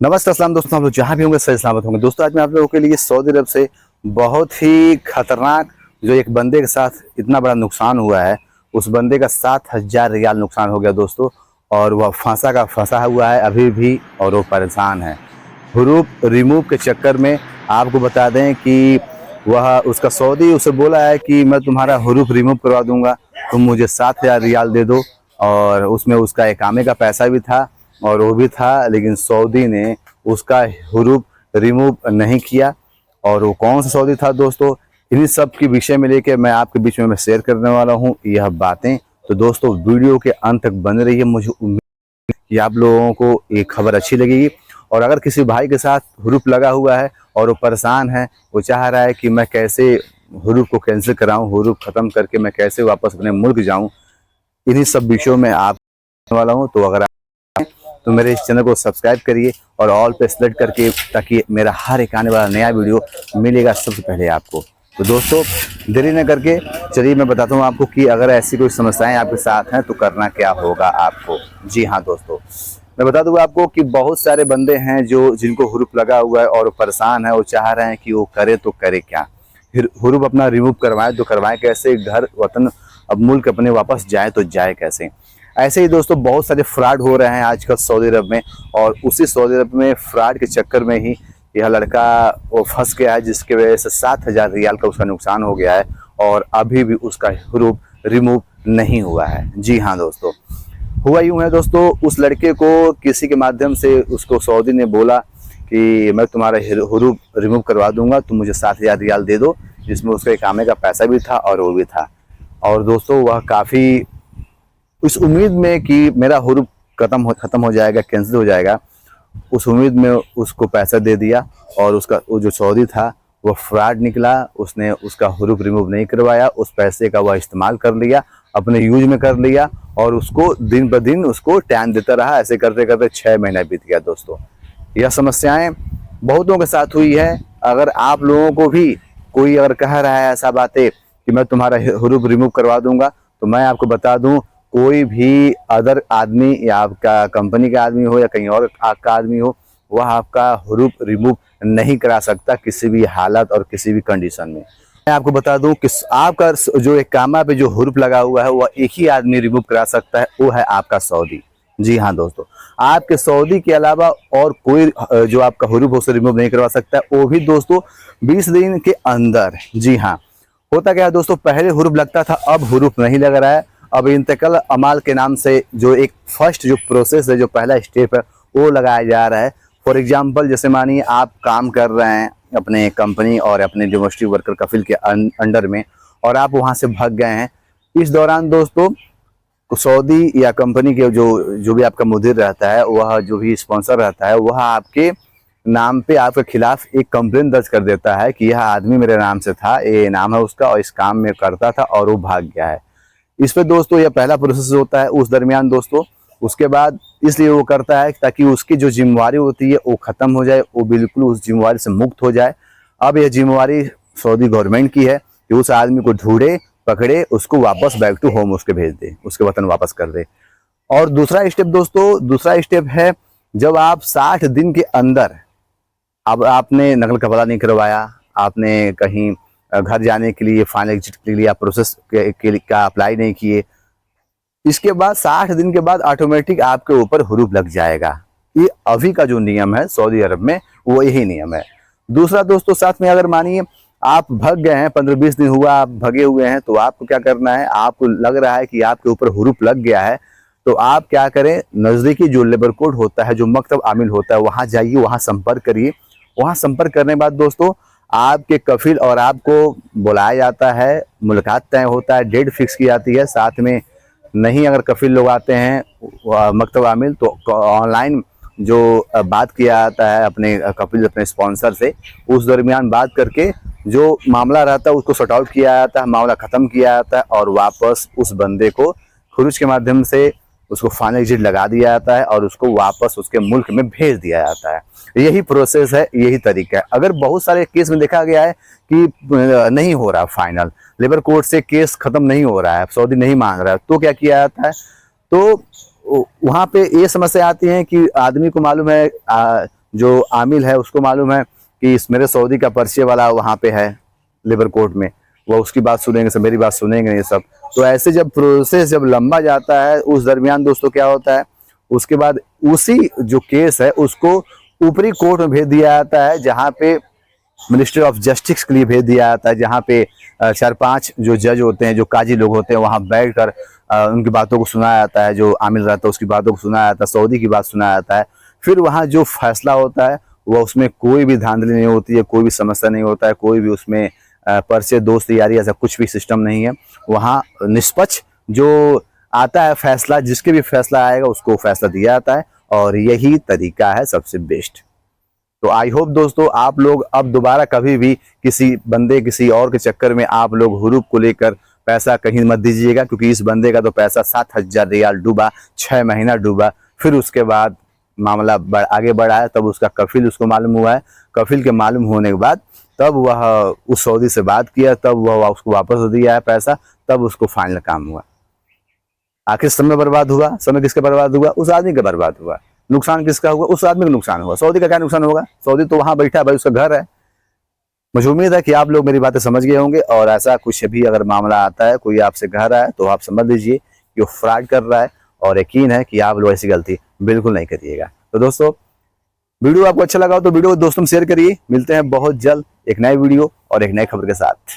नमस्ते अस्सलाम दोस्तों, आप लोग जहाँ भी होंगे सही सलामत होंगे। दोस्तों आज मैं आप लोगों के लिए सऊदी अरब से बहुत ही खतरनाक जो एक बंदे के साथ इतना बड़ा नुकसान हुआ है, उस बंदे का 7,000 रियाल नुकसान हो गया दोस्तों। और वह फंसा का फंसा हुआ है अभी भी, और वो परेशान है। हरूफ रिमूव के चक्कर में आपको बता दें कि वह उसका सऊदी उसे बोला है कि मैं तुम्हारा हरूफ रिमूव करवा दूंगा, तुम मुझे 7,000 रियाल दे दो। और उसमें उसका इकामे का पैसा भी था और वो भी था, लेकिन सऊदी ने उसका हरूफ रिमूव नहीं किया। और वो कौन सा सऊदी था दोस्तों, इन्हीं सब के विषय में लेके मैं आपके बीच में शेयर करने वाला हूँ यह बातें। तो दोस्तों वीडियो के अंत तक बने रहिए, मुझे उम्मीद कि आप लोगों को ये खबर अच्छी लगेगी। और अगर किसी भाई के साथ हरूफ लगा हुआ है और वो परेशान है, वो चाह रहा है कि मैं कैसे हरूफ को कैंसिल कराऊं, हरूफ ख़त्म करके मैं कैसे वापस अपने मुल्क जाऊं, इन्हीं सब विषयों में आप वाला हूं। तो अगर तो मेरे इस चैनल को सब्सक्राइब करिए और ऑल पे सेलेक्ट करके, ताकि मेरा हर एक आने वाला नया वीडियो मिलेगा सबसे पहले आपको। तो दोस्तों देरी न करके चलिए मैं बताता हूँ आपको कि अगर ऐसी कोई समस्याएं आपके साथ हैं तो करना क्या होगा आपको। जी हाँ दोस्तों, मैं बता दूंगा आपको कि बहुत सारे बंदे हैं जो जिनको हरूफ लगा हुआ है और परेशान है, वो चाह रहे हैं कि वो करे तो करे क्या, फिर हरूफ अपना रिमूव करवाएं तो करवाएं कैसे, घर वतन अब मुल्क अपने वापस जाए तो जाए कैसे। ऐसे ही दोस्तों बहुत सारे फ्रॉड हो रहे हैं आजकल सऊदी अरब में, और उसी सऊदी अरब में फ्रॉड के चक्कर में ही यह लड़का वो फंस गया है, जिसकी वजह से 7,000 रियाल का उसका नुकसान हो गया है और अभी भी उसका हरूफ रिमूव नहीं हुआ है। जी हाँ दोस्तों, हुआ यूँ है दोस्तों, उस लड़के को किसी के माध्यम से उसको सऊदी ने बोला कि मैं तुम्हारा हरूफ रिमूव करवा दूंगा, तुम मुझे 7,000 रियाल दे दो, जिसमें उसके इकामे का पैसा भी था और वो भी था। और दोस्तों वह काफ़ी इस उम्मीद में कि मेरा हरूफ ख़त्म हो जाएगा, कैंसिल हो जाएगा, उस उम्मीद में उसको पैसा दे दिया। और उसका वो जो सऊदी था वो फ्रॉड निकला, उसने उसका हरूफ रिमूव नहीं करवाया, उस पैसे का वह इस्तेमाल कर लिया, अपने यूज में कर लिया, और उसको दिन ब दिन उसको टाइम देता रहा। ऐसे करते करते 6 महीना बीत गया दोस्तों। यह समस्याएं बहुत लोगों के साथ हुई है। अगर आप लोगों को भी कोई अगर कह रहा है ऐसा बातें कि मैं तुम्हारा हरूफ रिमूव करवा दूंगा, तो मैं आपको बता दूं, कोई भी अदर आदमी या आपका कंपनी का आदमी हो या कहीं और आपका आदमी हो, वह आपका हरूफ रिमूव नहीं करा सकता किसी भी हालत और किसी भी कंडीशन में। मैं आपको बता दूं कि आपका जो इकामा पे जो हरूफ लगा हुआ है वह एक ही आदमी रिमूव करा सकता है, वो है आपका सऊदी। जी हाँ दोस्तों, आपके सऊदी के अलावा और कोई जो आपका हरूफ उसे रिमूव नहीं करवा सकता, वो भी दोस्तों 20 दिन के अंदर। जी हाँ, होता क्या है दोस्तों, पहले हरूफ लगता था, अब हरूफ नहीं लग रहा है। अब इंतकाल अमाल के नाम से जो एक फर्स्ट जो प्रोसेस है, जो पहला स्टेप है, वो लगाया जा रहा है। फॉर एग्जांपल जैसे मानिए आप काम कर रहे हैं अपने कंपनी और अपने डोमेस्टिक वर्कर कफिल के अंडर में, और आप वहां से भाग गए हैं। इस दौरान दोस्तों सऊदी या कंपनी के जो भी आपका मुदीर रहता है, वह जो भी स्पॉन्सर रहता है, वह आपके नाम पे आपके खिलाफ एक कंप्लेन दर्ज कर देता है कि यह आदमी मेरे नाम से था, ये नाम है उसका और इस काम में करता था और वो भाग गया है। इस पे दोस्तों यह पहला प्रोसेस होता है। उस दरमियान दोस्तों उसके बाद इसलिए वो करता है ताकि उसकी जो जिम्मेवारी होती है वो ख़त्म हो जाए, वो बिल्कुल उस जिम्मेवारी से मुक्त हो जाए। अब यह जिम्मेवारी सऊदी गवर्नमेंट की है कि उस आदमी को ढूंढे, पकड़े, उसको वापस बैक टू होम उसके भेज दे, उसके वतन वापस कर दे। और दूसरा स्टेप दोस्तों, दूसरा स्टेप है जब आप 60 दिन के अंदर, अब आपने नकल कबला नहीं करवाया, आपने कहीं घर जाने के लिए फाइनल एग्जिट के लिए प्रोसेस का अप्लाई नहीं किए, इसके बाद 60 दिन के बाद ऑटोमेटिक आपके ऊपर हरूफ लग जाएगा। ये अभी का जो नियम है सऊदी अरब में, वो यही नियम है। दूसरा दोस्तों, साथ में अगर मानिए आप भग गए हैं, 15-20 दिन हुआ आप भगे हुए हैं, तो आपको क्या करना है, आपको लग रहा है कि आपके ऊपर हरूफ लग गया है, तो आप क्या करें, नज़दीकी जो लेबर कोड होता है, जो मकतब आमिल होता है, वहाँ जाइए, वहाँ संपर्क करिए। वहाँ संपर्क करने के बाद दोस्तों आपके कफिल और आपको बुलाया जाता है, मुलाकात तय होता है, डेट फिक्स की जाती है। साथ में नहीं अगर कफिल लोग आते हैं मकतब आमिल, तो ऑनलाइन जो बात किया जाता है अपने कफिल अपने स्पॉन्सर से, उस दरमियान बात करके जो मामला रहता है उसको सॉर्ट आउट किया जाता है, मामला ख़त्म किया जाता है, और वापस उस बंदे को खुरूज के माध्यम से उसको फाइनल एग्जिट लगा दिया जाता है और उसको वापस उसके मुल्क में भेज दिया जाता है। यही प्रोसेस है, यही तरीका है। अगर बहुत सारे केस में देखा गया है कि नहीं हो रहा फाइनल, लेबर कोर्ट से केस खत्म नहीं हो रहा है, सऊदी नहीं मांग रहा है, तो क्या किया जाता है, तो वहाँ पे ये समस्या आती है कि आदमी को मालूम है जो आमिल है उसको मालूम है कि इस मेरे सऊदी का परिचय वाला वहाँ पे है लेबर कोर्ट में, वो उसकी बात सुनेंगे, सब मेरी बात सुनेंगे ये सब। तो ऐसे जब प्रोसेस जब लंबा जाता है, उस दरमियान दोस्तों क्या होता है, उसके बाद उसी जो केस है उसको ऊपरी कोर्ट में भेज दिया जाता है, जहाँ पे मिनिस्ट्री ऑफ जस्टिस के लिए भेज दिया जाता है, जहाँ पे 4-5 जो जज होते हैं, जो काजी लोग होते हैं, वहाँ बैठ कर उनकी बातों को सुनाया जाता है। जो आमिल रहता है उसकी बातों को सुनाया जाता है, सऊदी की बात सुनाया जाता है। फिर वहाँ जो फैसला होता है वो उसमें कोई भी धांधली नहीं होती है, कोई भी समस्या नहीं होता है, कोई भी उसमें पर्चे दोस्त यारी ऐसा कुछ भी सिस्टम नहीं है। वहाँ निष्पक्ष जो आता है फैसला, जिसके भी फैसला आएगा उसको फैसला दिया जाता है, और यही तरीका है सबसे बेस्ट। तो आई होप दोस्तों आप लोग अब दोबारा कभी भी किसी बंदे किसी और के चक्कर में आप लोग हुरूप को लेकर पैसा कहीं मत दीजिएगा, क्योंकि इस बंदे का तो पैसा 7,000 रियाल डूबा, 6 महीना डूबा। फिर उसके बाद मामला आगे बढ़ा है, तब उसका कफिल उसको मालूम हुआ है। कफिल के मालूम होने के बाद तब वह उस सऊदी से बात किया, तब वह उसको वापस दिया है पैसा, तब उसको फाइनल काम हुआ। आखिर समय बर्बाद हुआ। समय किसका बर्बाद हुआ? उस आदमी का बर्बाद हुआ। नुकसान किसका हुआ? उस आदमी का नुकसान हुआ। सऊदी का क्या नुकसान होगा? सऊदी तो वहां बैठा है भाई, उसका घर है। मुझे उम्मीद है कि आप लोग मेरी बातें समझ गए होंगे, और ऐसा कुछ भी अगर मामला आता है, कोई आपसे घर आए, तो आप समझ लीजिए कि वो फ्रॉड कर रहा है, और यकीन है कि आप लोग ऐसी गलती बिल्कुल नहीं करिएगा। तो दोस्तों वीडियो आपको अच्छा लगा हो तो वीडियो को दोस्तों में शेयर करिए। मिलते हैं बहुत जल्द एक नई वीडियो और एक नई खबर के साथ।